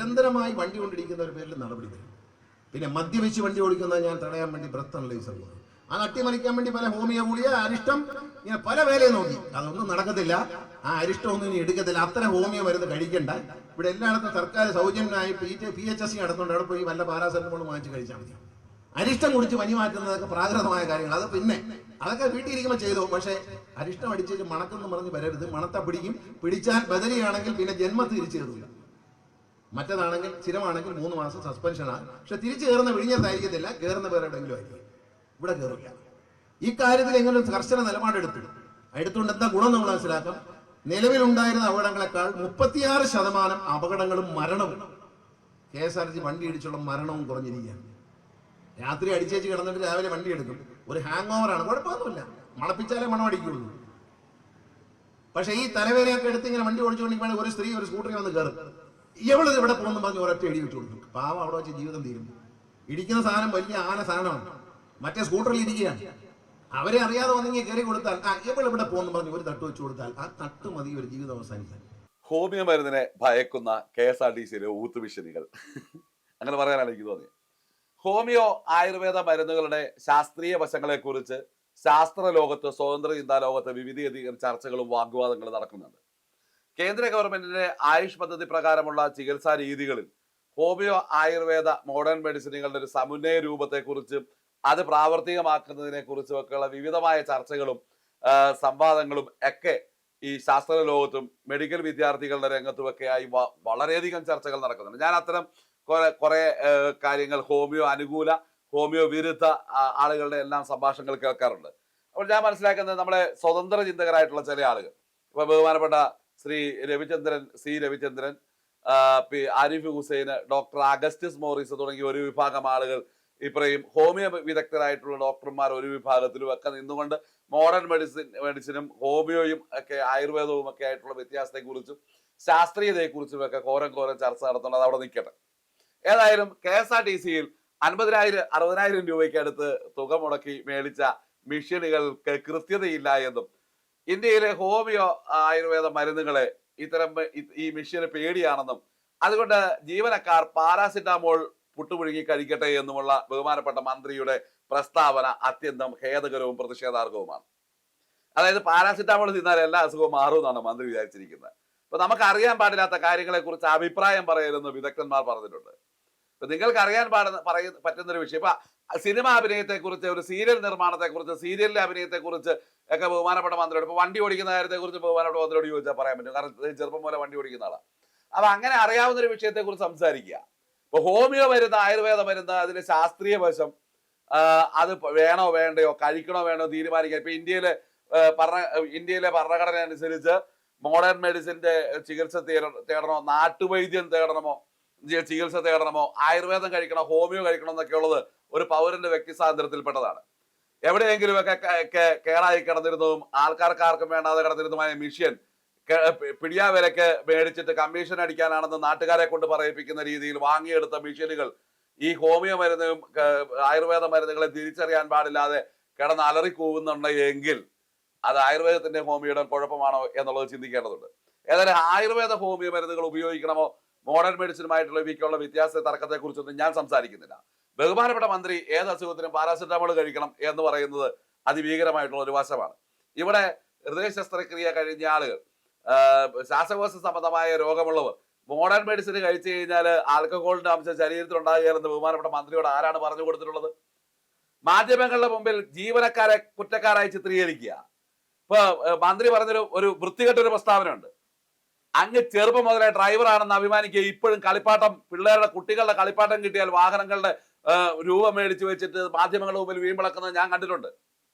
നിരന്തരമായി വണ്ടി കൊണ്ടിരിക്കുന്നവരുടെ പേരിൽ നടപടി വരും. പിന്നെ മദ്യപിച്ച് വണ്ടി ഓടിക്കുന്നത് ഞാൻ തടയാൻ വേണ്ടി ബ്രത്ത് അനലൈസർ പോകും. അത് അട്ടിമറിക്കാൻ വേണ്ടി പല ഹോമിയോ ഗുളിക, അരിഷ്ടം, ഇങ്ങനെ പല വേലയും നോക്കി. അതൊന്നും നടക്കത്തില്ല. ആ അരിഷ്ടമൊന്നും ഇനി എടുക്കത്തില്ല. അത്ര ഹോമിയോ മരുന്ന് കഴിക്കണ്ട. ഇവിടെ എല്ലായിടത്തും സർക്കാർ സൗജന്യമായി PHSC നടത്തുന്നുണ്ട്. അവിടെ പോയി വല്ല പാരാസെറ്റമോൾ വാങ്ങിച്ച് കഴിച്ചാൽ മതി. അരിഷ്ടം കുടിച്ച് പനി മാറ്റുന്നതൊക്കെ പ്രാകൃതമായ കാര്യങ്ങൾ. അത് പിന്നെ അതൊക്കെ വീട്ടിലിരിക്കുമ്പോൾ ചെയ്തോ. പക്ഷേ അരിഷ്ടം അടിച്ചിട്ട് മണക്കെന്ന് പറഞ്ഞ് വരരുത്. മണത്ത പിടിക്കും. പിടിച്ചാൽ ബദലിയാണെങ്കിൽ പിന്നെ ജന്മത്തിൽ തിരിച്ചു കയറില്ല. മറ്റേതാണെങ്കിൽ സ്ഥിരമാണെങ്കിൽ 3 മാസം സസ്പെൻഷനാണ്. പക്ഷെ തിരിച്ചു കയറുന്ന വിഴിഞ്ഞത്തായിരിക്കത്തില്ല, കയറുന്ന വേറെ എവിടെയെങ്കിലും ആയിരിക്കും. ഇവിടെ കയറില്ല. ഈ കാര്യത്തിൽ എങ്ങനെ കർശന എടുത്തുകൊണ്ട് എന്താ ഗുണം നമ്മൾ മനസ്സിലാക്കാം. നിലവിലുണ്ടായിരുന്ന അപകടങ്ങളെക്കാൾ 36% അപകടങ്ങളും മരണവും KSRTC വണ്ടി ഇടിച്ചുള്ള മരണവും കുറഞ്ഞിരിക്കുകയാണ്. രാത്രി അടിച്ചേച്ച് കിടന്നിട്ട് രാവിലെ വണ്ടി എടുക്കും. ഒരു ഹാങ് ഓവറാണ്, കുഴപ്പമൊന്നുമില്ല. മണപ്പിച്ചാലേ മണം അടിക്കുള്ളൂ. പക്ഷെ ഈ തലവേദനയൊക്കെ എടുത്ത് ഇങ്ങനെ വണ്ടി ഓടിച്ചുകൊണ്ടിരിക്കുകയാണെങ്കിൽ ഒരു സ്ത്രീ ഒരു സ്കൂട്ടറിൽ വന്ന് കയറും. ഇവളത് ഇവിടെ പോകുന്നു പറഞ്ഞ് ഒരൊറ്റ ഇടി വെച്ചു കൊടുക്കും. പാവം അവിടെ വെച്ച് ജീവിതം തീരും. ഇടിക്കുന്ന സാധനം വലിയ ആന സാധനമാണ്. മറ്റേ സ്കൂട്ടറിൽ ഇരിക്കുകയാണ്. അവരെ അറിയാതെ വന്നെങ്കിൽ കയറി കൊടുത്താൽ ഇവിടെ പോകുന്നു പറഞ്ഞ് ഒരു തട്ട് വെച്ച് കൊടുത്താൽ ആ തട്ട് മതി ഒരു ജീവിതം അവസാനിക്കാൻ. ഹോമിയോ മരുന്നിനെ ഭയക്കുന്ന KSRTCയിലെ ഊത്തുവിഷനികൾ അങ്ങനെ പറയാനാണ് എനിക്ക് തോന്നിയത്. ഹോമിയോ ആയുർവേദ മരുന്നുകളുടെ ശാസ്ത്രീയ വശങ്ങളെക്കുറിച്ച് ശാസ്ത്ര ലോകത്ത്, സ്വതന്ത്ര ചിന്താ ലോകത്ത് വിവിധയധികം ചർച്ചകളും വാഗ്വാദങ്ങളും നടക്കുന്നുണ്ട്. കേന്ദ്ര ഗവൺമെന്റിന്റെ ആയുഷ് പദ്ധതി പ്രകാരമുള്ള ചികിത്സാ രീതികളിൽ ഹോമിയോ ആയുർവേദ മോഡേൺ മെഡിസിനുകളുടെ ഒരു സമന്വയ രൂപത്തെക്കുറിച്ചും അത് പ്രാവർത്തികമാക്കുന്നതിനെ കുറിച്ചും ഒക്കെയുള്ള വിവിധമായ ചർച്ചകളും സംവാദങ്ങളും ഒക്കെ ഈ ശാസ്ത്ര ലോകത്തും മെഡിക്കൽ വിദ്യാർത്ഥികളുടെ രംഗത്തുമൊക്കെയായി വളരെയധികം ചർച്ചകൾ നടക്കുന്നുണ്ട്. ഞാൻ അത്തരം കുറെ കാര്യങ്ങൾ ഹോമിയോ അനുകൂല, ഹോമിയോ വിരുദ്ധ ആളുകളുടെ എല്ലാം സംഭാഷണങ്ങൾ കേൾക്കാറുണ്ട്. അപ്പോൾ ഞാൻ മനസ്സിലാക്കുന്നത് നമ്മളെ സ്വതന്ത്ര ചിന്തകരായിട്ടുള്ള ചില ആളുകൾ, ഇപ്പൊ ബഹുമാനപ്പെട്ട ശ്രീ C രവിചന്ദ്രൻ, ആരിഫ് ഹുസൈന്, ഡോക്ടർ അഗസ്റ്റിസ് മോറിസ് തുടങ്ങിയ ഒരു വിഭാഗം ആളുകൾ ഇപ്പോഴും ഹോമിയോ വിദഗ്ധരായിട്ടുള്ള ഡോക്ടർമാർ ഒരു വിഭാഗത്തിലും ഒക്കെ നിന്നുകൊണ്ട് മോഡേൺ മെഡിസിനും ഹോമിയോയും ഒക്കെ ആയുർവേദവും ഒക്കെ ആയിട്ടുള്ള വ്യത്യാസത്തെക്കുറിച്ചും ശാസ്ത്രീയതയെക്കുറിച്ചും ഒക്കെ കോരം ചർച്ച നടത്തുന്നത് അവിടെ നിൽക്കട്ടെ. ഏതായാലും KSRTCയിൽ 50,000-60,000 രൂപയ്ക്ക് അടുത്ത് തുക മുടക്കി മേടിച്ച മെഷീനുകൾക്ക് കൃത്യതയില്ല എന്നും ഇന്ത്യയിലെ ഹോമിയോ ആയുർവേദ മരുന്നുകളെ ഈ മെഷീന് പേടിയാണെന്നും അതുകൊണ്ട് ജീവനക്കാർ പാരാസിറ്റാമോൾ പുട്ടുപുഴുങ്ങി കഴിക്കട്ടെ എന്നുമുള്ള ബഹുമാനപ്പെട്ട മന്ത്രിയുടെ പ്രസ്താവന അത്യന്തം ഖേദകരവും പ്രതിഷേധാർഹവുമാണ്. അതായത് പാരാസിറ്റാമോൾ തിന്നാൽ എല്ലാ അസുഖവും മാറുമെന്നാണ് മന്ത്രി വിചാരിച്ചിരിക്കുന്നത്. അപ്പൊ നമുക്ക് അറിയാൻ പാടില്ലാത്ത കാര്യങ്ങളെ കുറിച്ച് അഭിപ്രായം പറയരുതെന്ന് വിദഗ്ധന്മാർ പറഞ്ഞിട്ടുണ്ട്. ഇപ്പൊ നിങ്ങൾക്ക് അറിയാൻ പറ്റുന്നൊരു വിഷയം, ഇപ്പൊ സിനിമ അഭിനയത്തെക്കുറിച്ച്, ഒരു സീരിയൽ നിർമ്മാണത്തെക്കുറിച്ച്, സീരിയലിലെ അഭിനയത്തെക്കുറിച്ച് ഒക്കെ ബഹുമാനപ്പെട്ട മന്ത്രിയോട്, ഇപ്പൊ വണ്ടി ഓടിക്കുന്ന കാര്യത്തെക്കുറിച്ച് ബഹുമാനപ്പെട്ട മന്ത്രിയോട് ചോദിച്ചാൽ പറയാൻ പറ്റും. കാരണം ചെറുപ്പം പോലെ വണ്ടി ഓടിക്കുന്ന ആളാണ്. അപ്പൊ അങ്ങനെ അറിയാവുന്ന ഒരു വിഷയത്തെക്കുറിച്ച് സംസാരിക്കുക. ഇപ്പൊ ഹോമിയോ മരുന്ന്, ആയുർവേദ മരുന്ന്, അതിന്റെ ശാസ്ത്രീയ വശം, അത് വേണോ വേണ്ടയോ, കഴിക്കണോ വേണോ തീരുമാനിക്കാൻ. ഇപ്പൊ ഇന്ത്യയിലെ ഭരണഘടന അനുസരിച്ച് മോഡേൺ മെഡിസിന്റെ ചികിത്സ തേടണോ, നാട്ടുവൈദ്യം തേടണമോ, ചികിത്സ തേടണമോ, ആയുർവേദം കഴിക്കണോ, ഹോമിയോ കഴിക്കണോ എന്നൊക്കെ ഉള്ളത് ഒരു പൗരന്റെ വ്യക്തി സ്വാതന്ത്ര്യത്തിൽപ്പെട്ടതാണ്. എവിടെയെങ്കിലും ഒക്കെ കേടായി കിടന്നിരുന്നതും ആൾക്കാർക്കും വേണ്ടാതെ കിടന്നിരുന്നതുമായ മിഷ്യൻ പിടിയാവിലക്ക് മേടിച്ചിട്ട് കമ്മീഷൻ അടിക്കാനാണെന്ന് നാട്ടുകാരെ കൊണ്ട് പറയിപ്പിക്കുന്ന രീതിയിൽ വാങ്ങിയെടുത്ത മിഷ്യനുകൾ ഈ ഹോമിയോ മരുന്നും ആയുർവേദ മരുന്നുകളെ തിരിച്ചറിയാൻ പാടില്ലാതെ കിടന്ന് അലറിക്കൂവുന്നുണ്ട് എങ്കിൽ അത് ആയുർവേദത്തിന്റെ ഹോമിയോയുടെ കുഴപ്പമാണോ എന്നുള്ളത് ചിന്തിക്കേണ്ടതുണ്ട്. ഏതായാലും ആയുർവേദ ഹോമിയോ മരുന്നുകൾ ഉപയോഗിക്കണമോ, മോഡേൺ മെഡിസിനുമായിട്ടുള്ള ഇവയ്ക്കുള്ള വ്യത്യാസ തർക്കത്തെക്കുറിച്ചൊന്നും ഞാൻ സംസാരിക്കുന്നില്ല. ബഹുമാനപ്പെട്ട മന്ത്രി ഏത് അസുഖത്തിനും പാരാസിറ്റാമോൾ കഴിക്കണം എന്ന് പറയുന്നത് അതിഭീകരമായിട്ടുള്ള ഒരു വശമാണ്. ഇവിടെ ഹൃദയ ശസ്ത്രക്രിയ കഴിഞ്ഞ ആളുകൾ, ശ്വാസകോശ സംബന്ധമായ രോഗമുള്ളവർ മോഡേൺ മെഡിസിൻ കഴിച്ചു കഴിഞ്ഞാൽ ആൽക്കഹോളിന്റെ അംശം ശരീരത്തിൽ ഉണ്ടാകുകയെന്ന് ബഹുമാനപ്പെട്ട മന്ത്രിയോട് ആരാണ് പറഞ്ഞു കൊടുത്തിട്ടുള്ളത്? മാധ്യമങ്ങളുടെ മുമ്പിൽ ജീവനക്കാരെ കുറ്റക്കാരായി ചിത്രീകരിക്കുക. ഇപ്പൊ മന്ത്രി പറഞ്ഞൊരു വൃത്തികെട്ടൊരു പ്രസ്താവന ഉണ്ട്. അങ്ങ് ചെറുപ്പം മുതലേ ഡ്രൈവറാണെന്ന് അഭിമാനിക്കുക. ഇപ്പോഴും കുട്ടികളുടെ കളിപ്പാട്ടം കിട്ടിയാൽ വാഹനങ്ങളുടെ രൂപം മേടിച്ചു വെച്ചിട്ട് മാധ്യമങ്ങളുടെ മുമ്പിൽ വീമ്പിളക്കുന്നത് ഞാൻ കണ്ടിട്ടുണ്ട്.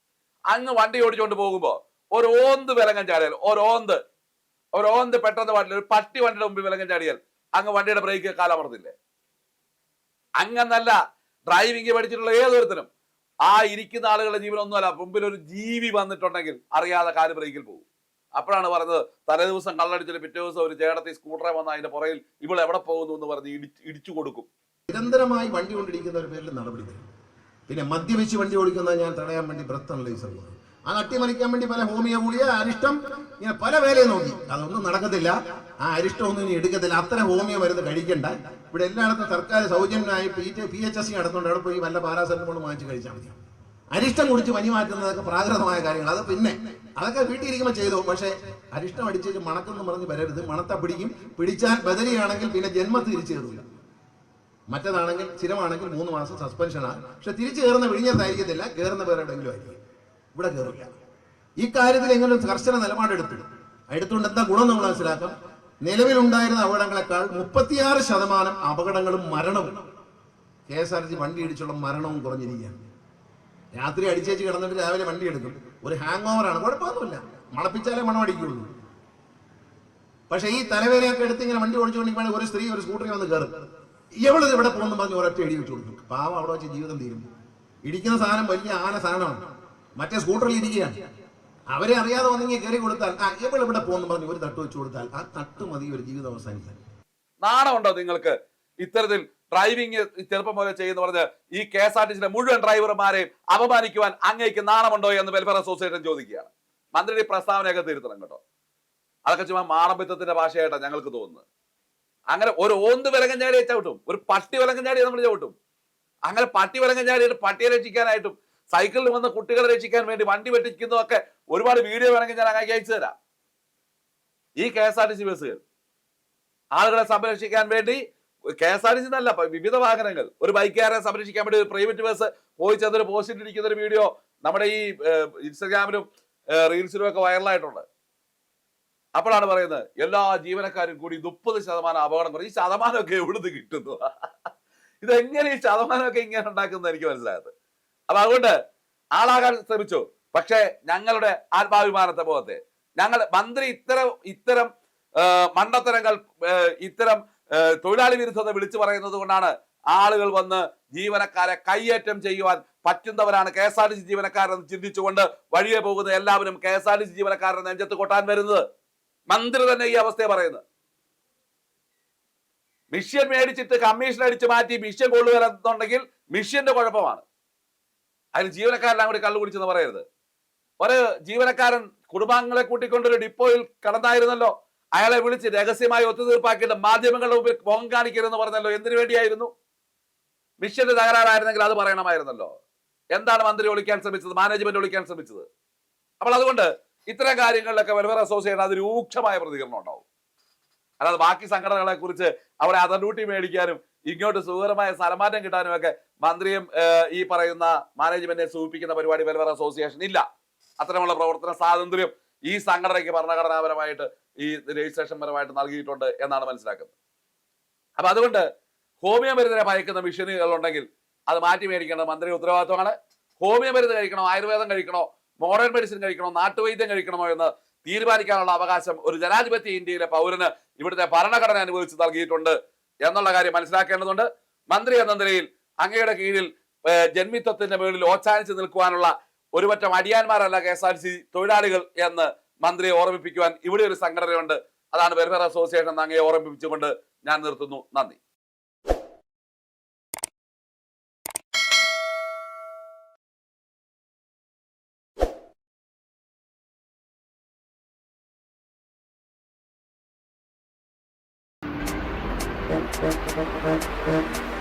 അങ്ങ് വണ്ടി ഓടിച്ചുകൊണ്ട് പോകുമ്പോ ഒരു ഓന്ത് വിലങ്ങൻ ചാടിയാൽ, ഒരോന്ത് പെട്ടെന്ന് വണ്ടി, ഒരു പട്ടി വണ്ടിയുടെ മുമ്പിൽ വിലങ്ങൻ ചാടിയാൽ അങ്ങ് വണ്ടിയുടെ ബ്രേക്ക് കാലമർത്തില്ലേ? അങ്ങനല്ല ഡ്രൈവിംഗ് പഠിച്ചിട്ടുള്ള ഏതൊരുത്തരും ആ ഇരിക്കുന്ന ആളുകളുടെ ജീവനൊന്നുമല്ല, മുമ്പിൽ ഒരു ജീവി വന്നിട്ടുണ്ടെങ്കിൽ അറിയാതെ കാല് ബ്രേക്കിൽ പോകും. അപ്പോഴാണ് പറഞ്ഞത്, തലേ ദിവസം കള്ളടിച്ചിട്ട് പിറ്റേ ദിവസം ഒരു ചേട്ടത്തി സ്കൂട്ടറെ വന്ന അതിന്റെ പുറകിൽ ഇവൾ എവിടെ പോകുന്നു എന്ന് പറഞ്ഞ് ഇടിച്ചു കൊടുക്കും. നിരന്തരമായി വണ്ടി കൊണ്ടിരിക്കുന്നവരുടെ പേരിൽ നടപടി വരും. പിന്നെ മദ്യപിച്ച് വണ്ടി ഓടിക്കുന്നത് ഞാൻ തടയാൻ വേണ്ടി ബ്രത്ത് അനലൈസർ പോകും. അത് അട്ടിമറിക്കാൻ വേണ്ടി പല ഹോമിയോ ഗുളിക, അരിഷ്ടം, ഇങ്ങനെ പല വേലയും നോക്കി. അതൊന്നും നടക്കത്തില്ല. ആ ആ അരിഷ്ടമൊന്നും ഇനി എടുക്കത്തില്ല. അത്ര ഹോമിയോ മരുന്ന് കഴിക്കണ്ട. ഇവിടെ എല്ലായിടത്തും സർക്കാർ സൗജന്യമായി PHSC നടത്തുന്നുണ്ട്. അവിടെ പോയി വല്ല പാരാസെറ്റമോൾ വാങ്ങിച്ച് കഴിച്ചാൽ മതി. അരിഷ്ടം കുടിച്ച് പനി മാറ്റുന്നതൊക്കെ പ്രാകൃതമായ കാര്യങ്ങൾ. അത് പിന്നെ അതൊക്കെ വീട്ടിൽ ഇരിക്കുമ്പോൾ ചെയ്തു. പക്ഷേ അരിഷ്ടം അടിച്ചേച്ച് മണക്കെന്ന് പറഞ്ഞ് വരരുത്. മണത്ത പിടിക്കും. പിടിച്ചാൽ ബദലിയാണെങ്കിൽ പിന്നെ ജന്മത്തിൽ തിരിച്ചു കയറില്ല. മറ്റേതാണെങ്കിൽ സ്ഥിരമാണെങ്കിൽ 3 മാസം സസ്പെൻഷനാണ്. പക്ഷെ തിരിച്ചു കയറുന്ന വിഴിഞ്ഞത്തായിരിക്കത്തില്ല, കയറുന്ന വേറെ എവിടെയെങ്കിലും ആയിരിക്കും. ഇവിടെ കയറില്ല. ഈ കാര്യത്തിൽ എങ്ങനെ കർശന എടുത്തുകൊണ്ട് എന്താ ഗുണം നമ്മൾ മനസ്സിലാക്കാം. നിലവിലുണ്ടായിരുന്ന അപകടങ്ങളെക്കാൾ 36% അപകടങ്ങളും മരണവും KSRTC വണ്ടി ഇടിച്ചുള്ള മരണവും കുറഞ്ഞിരിക്കുകയാണ്. രാത്രി അടിച്ചേച്ച് കിടന്നിട്ട് രാവിലെ വണ്ടി എടുക്കും. ഒരു ഹാങ് ഓവറാണ്, കുഴപ്പമൊന്നുമില്ല. മണപ്പിച്ചാലേ മണം അടിക്കുള്ളൂ. പക്ഷെ ഈ തലവേദനയൊക്കെ എടുത്ത് ഇങ്ങനെ വണ്ടി ഓടിച്ചുകൊണ്ടിരിക്കുകയാണെങ്കിൽ ഒരു സ്ത്രീ ഒരു സ്കൂട്ടറിൽ വന്ന് കയറും. എവളിത് ഇവിടെ പോകുന്നു പറഞ്ഞ് ഒരൊറ്റ ഇടി വെച്ച് കൊടുക്കും. പാവം അവിടെ വെച്ച് ജീവിതം തീരും. ഇടിക്കുന്ന സാധനം വലിയ ആന സാധനമാണ്. മറ്റേ സ്കൂട്ടറിൽ ഇരിക്കുകയാണ്. അവരെ അറിയാതെ വന്നെങ്കിൽ കയറി കൊടുത്താൽ ഇവിടെ പോകുന്നു പറഞ്ഞ് ഒരു തട്ട് വെച്ച് കൊടുത്താൽ ആ തട്ട് മതി ഒരു ജീവിതം അവസാനിക്കാൻ. നാണമുണ്ടോ നിങ്ങൾക്ക് ഇത്തരത്തിൽ ഡ്രൈവിംഗ് ചെറുപ്പം പോലെ ചെയ്യുന്ന പറഞ്ഞ് ഈ KSRTC മുഴുവൻ ഡ്രൈവർമാരെയും അപമാനിക്കുവാൻ അങ്ങേക്ക് നാണമുണ്ടോ എന്ന് വെൽഫെയർ അസോസിയേഷൻ ചോദിക്കുകയാണ്. മന്ത്രിയുടെ പ്രസ്താവനയൊക്കെ തിരുത്തണം കേട്ടോ. അതൊക്കെ ചുമ്മാ മാണപ്പിത്തത്തിന്റെ ഭാഷയായിട്ടാണ് ഞങ്ങൾക്ക് തോന്നുന്നത്. അങ്ങനെ ഒരു ഓന്ത് വിലങ്ങൻ ചാടിയെ ചവിട്ടും, ഒരു പട്ടി വിലങ്ങൻ ചാടിയെ നമ്മൾ ചവിട്ടും. അങ്ങനെ പട്ടി വിലങ്ങൻ ചാടിയിട്ട് പട്ടിയെ രക്ഷിക്കാനായിട്ടും സൈക്കിളിൽ വന്ന് കുട്ടികളെ രക്ഷിക്കാൻ വേണ്ടി വണ്ടി വെട്ടിക്കുന്നതൊക്കെ ഒരുപാട് വീഡിയോ വേണമെങ്കിൽ ഞാൻ അങ്ങനെ അയച്ചു തരാം. ഈ KSRTC ബസ്സുകൾ ആളുകളെ സംരക്ഷിക്കാൻ വേണ്ടി KSRTC എന്നല്ല, വിവിധ വാഹനങ്ങൾ ഒരു ബൈക്കുകാരെ സംരക്ഷിക്കാൻ വേണ്ടി ഒരു പ്രൈവറ്റ് ബസ് പോയി ചെന്നൊരു പോസ്റ്റിൽ ഇരിക്കുന്ന ഒരു വീഡിയോ നമ്മുടെ ഈ ഇൻസ്റ്റഗ്രാമിലും റീൽസിലും ഒക്കെ വൈറലായിട്ടുണ്ട്. അപ്പോഴാണ് പറയുന്നത് എല്ലാ ജീവനക്കാരും കൂടി 30% അപകടം കുറഞ്ഞു. ഈ ശതമാനമൊക്കെ എവിടുന്ന് കിട്ടുന്നു? ഇതെങ്ങനെ ഈ ശതമാനമൊക്കെ ഇങ്ങനെ ഉണ്ടാക്കുന്നത് എനിക്ക് മനസ്സിലായത്. അപ്പൊ അതുകൊണ്ട് ആളാകാൻ ശ്രമിച്ചു. പക്ഷേ ഞങ്ങളുടെ ആത്മാഭിമാനത്തെ പോകത്തെ ഞങ്ങൾ മന്ത്രി ഇത്തരം മണ്ടത്തരങ്ങൾ ഇത്തരം തൊഴിലാളി വിരുദ്ധത വിളിച്ചു പറയുന്നത് കൊണ്ടാണ് ആളുകൾ വന്ന് ജീവനക്കാരെ കയ്യേറ്റം ചെയ്യുവാൻ പറ്റുന്നവരാണ് KSRTC ജീവനക്കാരെന്ന് ചിന്തിച്ചുകൊണ്ട് വഴിയെ പോകുന്ന എല്ലാവരും KSRTC ജീവനക്കാരുടെ നെഞ്ചത്ത് കൊട്ടാൻ വരുന്നത്. മന്ത്രി തന്നെ ഈ അവസ്ഥയെ പറയുന്നത്. മിഷ്യൻ മേടിച്ചിട്ട് കമ്മീഷൻ അടിച്ച് മാറ്റി മിഷ്യൻ കൊള്ളുവരുന്നുണ്ടെങ്കിൽ മിഷ്യന്റെ കുഴപ്പമാണ്. അതിന് ജീവനക്കാരെല്ലാം കൂടി കള്ളു കുടിച്ചെന്ന് പറയരുത്. ഒരു ജീവനക്കാരൻ കുടുംബാംഗങ്ങളെ കൂട്ടിക്കൊണ്ടൊരു ഡിപ്പോയിൽ കടന്നായിരുന്നല്ലോ. അയാളെ വിളിച്ച് രഹസ്യമായി ഒത്തുതീർപ്പാക്കിയിട്ട് മാധ്യമങ്ങളുടെ മുമ്പിൽ മുഖം കാണിക്കരുതെന്ന് പറഞ്ഞല്ലോ. എന്തിനു വേണ്ടിയായിരുന്നു? മിഷ്യന്റെ തകരാറായിരുന്നെങ്കിൽ അത് പറയണമായിരുന്നല്ലോ. എന്താണ് മന്ത്രി ഒളിക്കാൻ ശ്രമിച്ചത്? മാനേജ്മെന്റ് ഒളിക്കാൻ ശ്രമിച്ചത്? അപ്പോൾ അതുകൊണ്ട് ഇത്തരം കാര്യങ്ങളിലൊക്കെ വെൽഫെയർ അസോസിയേഷൻ അത് രൂക്ഷമായ പ്രതികരണം ഉണ്ടാവും. അല്ലാതെ ബാക്കി സംഘടനകളെ കുറിച്ച് അവിടെ അതർ മേടിക്കാനും ഇങ്ങോട്ട് സുഖകരമായ സ്ഥലമാറ്റം കിട്ടാനും ഒക്കെ മന്ത്രിയും ഈ പറയുന്ന മാനേജ്മെന്റിനെ സൂചിപ്പിക്കുന്ന പരിപാടി വെൽഫെയർ അസോസിയേഷൻ ഇല്ല. അത്തരമുള്ള പ്രവർത്തന സ്വാതന്ത്ര്യം ഈ സംഘടനയ്ക്ക് ഭരണഘടനാപരമായിട്ട് ഈ രജിസ്ട്രേഷൻ പരമായിട്ട് നൽകിയിട്ടുണ്ട് എന്നാണ് മനസ്സിലാക്കുന്നത്. അപ്പൊ അതുകൊണ്ട് ഹോമിയോ മരുന്നിനെ ഭയക്കുന്ന മിഷനുകൾ ഉണ്ടെങ്കിൽ അത് മാറ്റി മേടിക്കേണ്ടത് മന്ത്രിയുടെ ഉത്തരവാദിത്വമാണ്. ഹോമിയോ മരുന്ന് കഴിക്കണോ, ആയുർവേദം കഴിക്കണോ, മോഡേൺ മെഡിസിൻ കഴിക്കണോ, നാട്ടുവൈദ്യം കഴിക്കണമോ എന്ന് തീരുമാനിക്കാനുള്ള അവകാശം ഒരു ജനാധിപത്യ ഇന്ത്യയിലെ പൗരന് ഇവിടുത്തെ ഭരണഘടന അനുവദിച്ച് നൽകിയിട്ടുണ്ട് എന്നുള്ള കാര്യം മനസ്സിലാക്കേണ്ടതുണ്ട്. മന്ത്രി എന്ന നിലയിൽ അങ്ങയുടെ കീഴിൽ ജന്മിത്വത്തിന്റെ മുകളിൽ ഓച്ചാനിച്ച് നിൽക്കുവാനുള്ള ഒരുപറ്റം അടിയാന്മാരല്ല KSRTC തൊഴിലാളികൾ എന്ന് മന്ത്രിയെ ഓർമ്മിപ്പിക്കുവാൻ ഇവിടെ ഒരു സംഘടനയുണ്ട്. അതാണ് വെൽഫെയർ അസോസിയേഷൻ എന്ന് അങ്ങയെ ഓർമ്മിപ്പിച്ചുകൊണ്ട് ഞാൻ നിർത്തുന്നു. നന്ദി. Thank you.